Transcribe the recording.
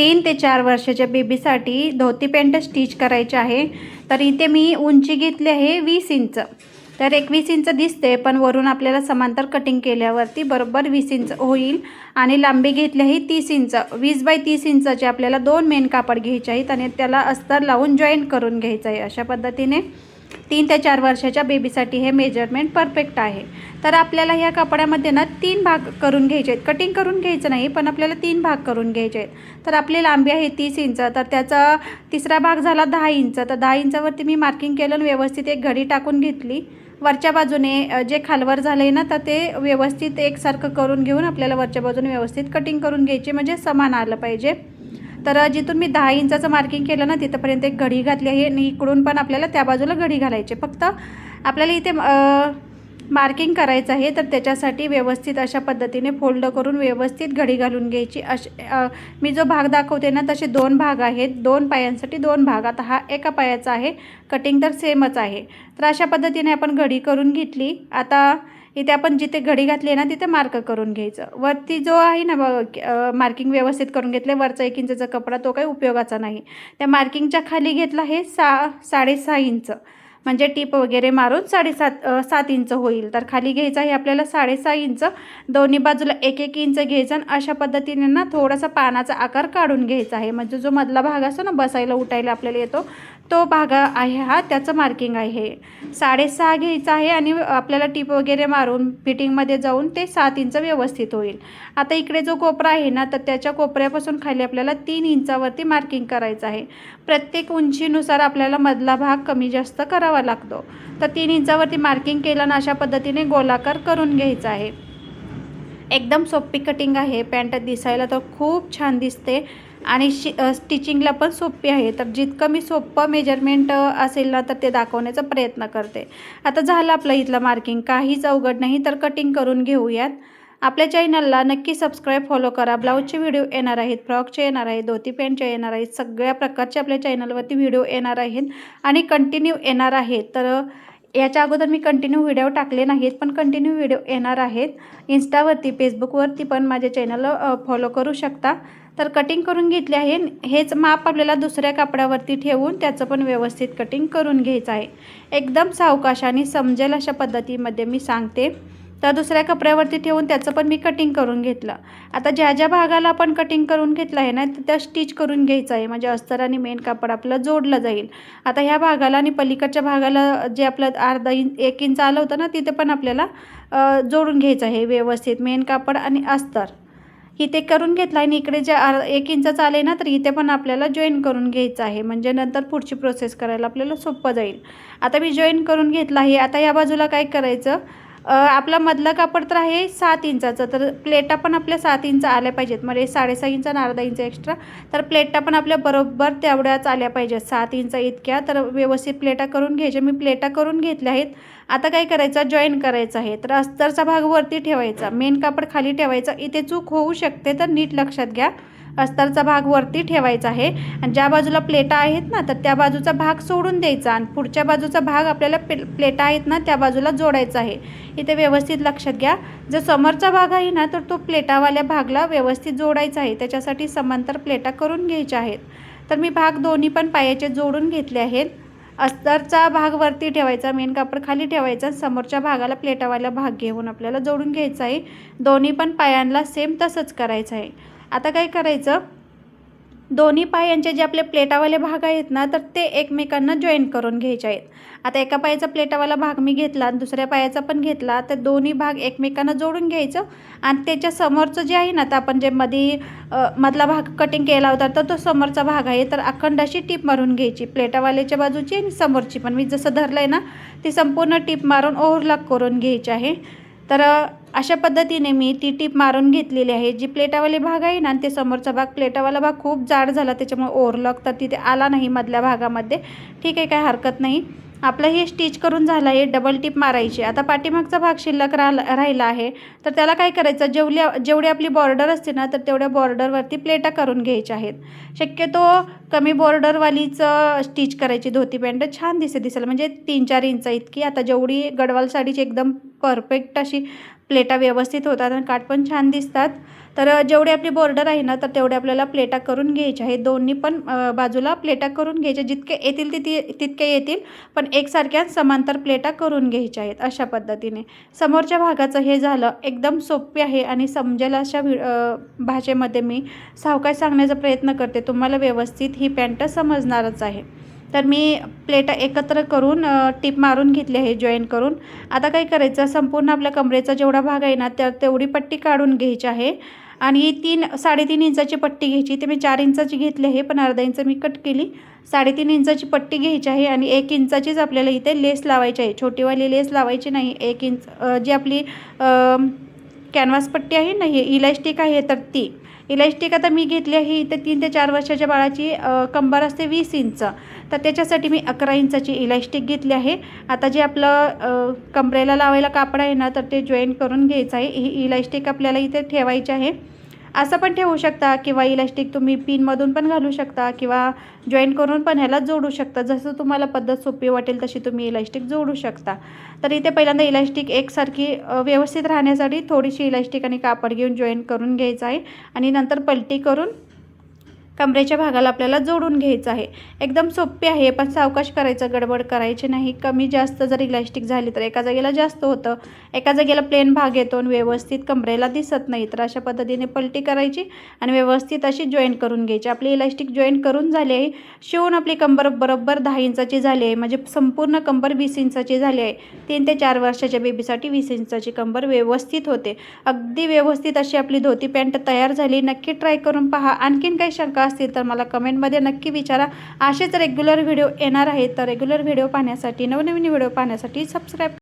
3 ते 4 वर्षाच्या बेबीसाठी धोती pant stitch करायची आहे। तर इथे मी उंची घेतली आहे 20 इंच। तर 21 इंच दिसते, पण वरून आपल्याला समांतर कटिंग केल्यावरती बरोबर 20 इंच होईल। आणि लांबी घेतली आहे 30 इंच। 20 बाय 30 इंचाचे आपल्याला 2 मेन कापड घ्यायचे आहेत आणि त्याला अस्तर लावून जॉईंट करून घ्यायचं आहे। अशा पद्धतीने 3 ते 4 वर्षाच्या बेबीसाठी हे मेजरमेंट परफेक्ट आहे। तर आपल्याला ह्या कपड्यामध्ये ना 3 भाग करून घ्यायचे आहेत। कटिंग करून घ्यायचं नाही, पण आपल्याला 3 भाग करून घ्यायचे आहेत। तर आपली लांबी आहे 30 इंच, तर त्याचा तिसरा भाग झाला 10 इंच। तर 10 इंचावरती मी मार्किंग केलं आणि व्यवस्थित एक घडी टाकून घेतली। वरच्या बाजूने जे खालवर झालं आहे ना, तर ते व्यवस्थित एकसारखं करून घेऊन आपल्याला वरच्या बाजूने व्यवस्थित कटिंग करून घ्यायची, म्हणजे समान आलं पाहिजे। तर जिथून मी 10 इंचाचं मार्किंग केलं ना, तिथंपर्यंत एक घडी घातली आहे आणि इकडून पण आपल्याला त्या बाजूला घडी घालायची। फक्त आपल्याला इथे मार्किंग करायचं आहे, तर त्याच्यासाठी व्यवस्थित अशा पद्धतीने फोल्ड करून व्यवस्थित घडी घालून घ्यायची। मी जो भाग दाखवते ना, तसे 2 भाग आहेत, 2 पायांसाठी 2 भाग। आता हा एका पायाचा आहे, कटिंग तर सेमच आहे। तर अशा पद्धतीने आपण घडी करून घेतली। आता इथे आपण जिथे घडी घातली ना, तिथे मार्क करून घ्यायचं। वरती जो आहे ना मार्किंग व्यवस्थित करून घेतले, वरचा 1 इंचचा कपडा तो काही उपयोगाचा नाही। त्या मार्किंगच्या खाली घेतला आहे 6.5 इंच, म्हणजे टीप वगैरे मारून 7 इंच होईल। तर खाली घ्यायचं आहे आपल्याला 6.5 इंच, दोन्ही बाजूला 1-1 इंच घ्यायचं आणि अशा पद्धतीने ना थोडासा पानाचा आकार काढून घ्यायचा आहे। म्हणजे जो मधला भाग असतो ना, बसायला उठायला आपल्याला येतो, तो भाग आहे हा, त्याचं मार्किंग आहे। 6.5 घ्यायचं आहे आणि आपल्याला टीप वगैरे मारून फिटिंगमध्ये जाऊन ते 7 इंच व्यवस्थित होईल। आता इकडे जो कोपरा आहे ना, तर त्याच्या कोपऱ्यापासून खाली आपल्याला 3 इंचावरती मार्किंग करायचं आहे। प्रत्येक उंचीनुसार आपल्याला मधला भाग कमी जास्त करावा लागतो। तर 3 इंचावरती मार्किंग केलं ना, अशा पद्धतीने गोलाकार करून घ्यायचा आहे। एकदम सोपी कटिंग आहे। पॅन्ट दिसायला तर खूप छान दिसते आणि स्टिचिंगला पण सोपी आहे। तर जितकं मी सोपं मेजरमेंट असेल ना, तर ते दाखवण्याचा प्रयत्न करते। आता झालं आपलं इथलं मार्किंग, काहीच अवघड नाही। तर कटिंग करून घेऊयात। आपल्या चॅनलला नक्की सबस्क्राईब फॉलो करा। ब्लाऊजचे व्हिडिओ येणार आहेत, फ्रॉकचे येणार आहेत, धोती पॅन्टचे येणार आहेत, सगळ्या प्रकारचे आपल्या चॅनलवरती व्हिडिओ येणार आहेत आणि कंटिन्यू येणार आहेत। तर याच्या अगोदर मी कंटिन्यू व्हिडिओ टाकले नाहीत, पण कंटिन्यू व्हिडिओ येणार आहेत। इंस्टावरती, फेसबुकवरती पण माझ्या चॅनलला फॉलो करू शकता। तर कटिंग करून घेतले आहे। हेच माप आपल्याला दुसऱ्या कापडावरती ठेवून त्याचं पण व्यवस्थित कटिंग करून घ्यायचं आहे। एकदम सावकाशाने समजेल अशा पद्धतीमध्ये मी सांगते। तर दुसऱ्या कपड्यावरती ठेवून त्याचं पण मी कटिंग करून घेतलं। आता ज्या ज्या भागाला आपण कटिंग करून घेतलं आहे ना, त्या स्टिच करून घ्यायचं आहे, म्हणजे अस्तर आणि मेन कापड आपलं जोडलं जाईल। आता ह्या भागाला आणि पलीकडच्या भागाला जे आपलं 1 इंच आलं होतं ना, तिथे पण आपल्याला जोडून घ्यायचं आहे व्यवस्थित, मेन कापड आणि अस्तर इथे करून घेतलं आहे। आणि इकडे जे 1 इंचाचं आले ना, तर इथे पण आपल्याला जॉईन करून घ्यायचं आहे, म्हणजे नंतर पुढची प्रोसेस करायला आपल्याला सोपं जाईल। आता मी जॉईन करून घेतलं आहे। आता या बाजूला काय करायचं, आपला मधलं कापड तर आहे 7 इंचाचं, तर प्लेटा पण आपल्या 7 इंच आल्या पाहिजेत, म्हणजे 6.5 इंच आणि अर्धा इंच एक्स्ट्रा। तर प्लेटा पण आपल्या बरोबर तेवढ्याच आल्या पाहिजेत, 7 इंच इतक्या। तर व्यवस्थित प्लेटा करून घ्यायच्या। मी प्लेटा करून घेतल्या आहेत। आता काय करायचं, जॉईन करायचं आहे। तर अस्तरचा भाग वरती ठेवायचा, मेन कापड खाली ठेवायचं। इथे चूक होऊ शकते, तर नीट लक्षात घ्या। अस्तरचा भाग वरती ठेवायचा आहे आणि ज्या बाजूला प्लेटा आहेत ना, तर त्या बाजूचा भाग सोडून द्यायचा आणि पुढच्या बाजूचा भाग आपल्याला प्लेटा आहेत ना, त्या बाजूला जोडायचा आहे। इथे व्यवस्थित लक्षात घ्या। जो समोरचा भाग आहे ना, तर तो प्लेटावाल्या भागला व्यवस्थित जोडायचा आहे, त्याच्यासाठी समांतर प्लेटा करून घ्यायच्या आहेत। तर मी भाग दोन्ही पण पायाचे जोडून घेतले आहेत। अस्तरचा भाग वरती ठेवायचा, मेन कापड खाली ठेवायचा, समोरच्या भागाला प्लेटावाला भाग घेऊन आपल्याला जोडून घ्यायचा आहे। दोन्ही पण पायांना सेम तसंच करायचं आहे। आता काय करायचं, दोन्ही पायांचे जे आपले प्लेटावाले भाग आहेत ना, तर ते एकमेकांना जॉईन करून घ्यायचे आहेत। आता एका पायाचा प्लेटावाला भाग मी घेतला आणि दुसऱ्या पायाचा पण घेतला, तर दोन्ही भाग एकमेकांना जोडून घ्यायचं आणि त्याच्या समोरचं जे आहे ना, तर आपण जे मधला भाग कटिंग केला होता, तर तो समोरचा भाग आहे, तर अखंड अशी टीप मारून घ्यायची, प्लेटावाल्याच्या बाजूची आणि समोरची पण। मी जसं धरलं आहे ना, ती संपूर्ण टीप मारून ओव्हरलॅप करून घ्यायची आहे। तर अशा पद्धतीने मी ती टीप मारून घेतलेली आहे। जी प्लेटावाले भाग आहे ना, ते समोरचा भाग, प्लेटावाला भाग खूप जाड झाला, त्याच्यामुळे ओव्हरलॉक तर तिथे आला नाही मधल्या भागामध्ये। ठीक आहे, काय हरकत नाही। आपलं हे स्टिच करून झालं आहे, डबल टिप मारायची। आता पाठीमागचा भाग शिल्लक राहिला आहे, तर त्याला काय करायचं, जेवढी आपली बॉर्डर असते ना, तर तेवढ्या बॉर्डरवरती प्लेटा करून घ्यायच्या आहेत। शक्यतो कमी बॉर्डरवालीच स्टिच करायची धोती पॅन्ट, छान दिसेल, म्हणजे 3-4 इंच इतकी। आता जेवढी गडवाल साडीची एकदम परफेक्ट अशी प्लेटा व्यवस्थित होतात आणि काठ पण छान दिसतात. तर जेवढी आपली बॉर्डर आहे ना, तर तेवढे आपल्याला प्लेटा करून घ्यायच्या आहेत. दोन्ही पण बाजूला प्लेटा करून घ्यायच्या, जितके येतील तितके येतील, पण एकसारख्या समांतर प्लेटा करून घ्यायच्या आहेत. अशा पद्धतीने समोरच्या भागाचं हे झालं. एकदम सोपे आहे आणि समजेल अशा भाषेमध्ये मी सावकाश सांगण्याचा प्रयत्न करते. तुम्हाला व्यवस्थित ही पॅन्ट समजणारच आहे. तर मी प्लेटा एकत्र करून टीप मारून घेतली आहे जॉईन करून. आता काय करायचं, संपूर्ण आपल्या कमरेचा जेवढा भाग आहे ना, तेवढी पट्टी काढून घ्यायची आहे आणि 3-3.5 इंचाची पट्टी घ्यायची. ते मी 4 इंचाची घेतली आहे, पण अर्धा इंच मी कट केली. 3.5 इंचाची पट्टी घ्यायची आहे आणि 1 इंचाचीच आपल्याला इथे लेस लावायची आहे. छोटीवाली लेस लावायची नाही. 1 इंच जी आपली कॅनव्हास पट्टी आहे ना, ही इलॅस्टिक आहे, तर ती इलॅस्टिक आता मी घेतली आहे. इथे 3 ते 4 वर्षाच्या बाळाची कंबर असते 20 इंच, तर त्याच्यासाठी मी 11 इंचाची इलॅस्टिक घेतली आहे. आता जे आपलं कमरेला लावायला कापड आहे ना, तर ते जॉईन करून घ्यायचं आहे. ही इलॅस्टिक आपल्याला इथे ठेवायची आहे. असं पण ठेवू शकता किंवा इलॅस्टिक तुम्ही पिनमधून पण घालू शकता किंवा जॉईन करून पण ह्याला जोडू शकता. जसं तुम्हाला पद्धत सोपी वाटेल तशी तुम्ही इलॅस्टिक जोडू शकता. तर इथे पहिल्यांदा इलॅस्टिक एकसारखी व्यवस्थित राहण्यासाठी थोडीशी इलॅस्टिक आणि कापड घेऊन जॉईन करून घ्यायचं आहे आणि नंतर पलटी करून कमरेच्या भागाला आपल्याला जोडून घ्यायचं आहे. एकदम सोपे आहे, पण सावकाश करायचं, गडबड करायची नाही. कमी जास्त जर इलॅस्टिक झाली तर एका जागेला जास्त होतं, एका जागेला प्लेन भाग येतो आणि व्यवस्थित कमरेला दिसत नाही. तर अशा पद्धतीने पलटी करायची आणि व्यवस्थित अशी जॉईन करून घ्यायची. आपली इलॅस्टिक जॉईन करून झाली आहे. शिवून आपली कंबर बरोबर 10 इंचाची झाली आहे, म्हणजे संपूर्ण कंबर 20 इंचाची झाली आहे. 3 ते 4 वर्षाच्या बेबीसाठी 20 इंचाची कंबर व्यवस्थित होते. अगदी व्यवस्थित अशी आपली धोती पॅन्ट तयार झाली. नक्की ट्राय करून पहा. आणखीन काही शंका असतील तर मला कमेंटमध्ये नक्की विचारा. असेच रेग्युलर व्हिडिओ येणार आहेत, तर रेग्युलर व्हिडिओ पाहण्यासाठी, नवनवीन व्हिडिओ पाहण्यासाठी सबस्क्राईब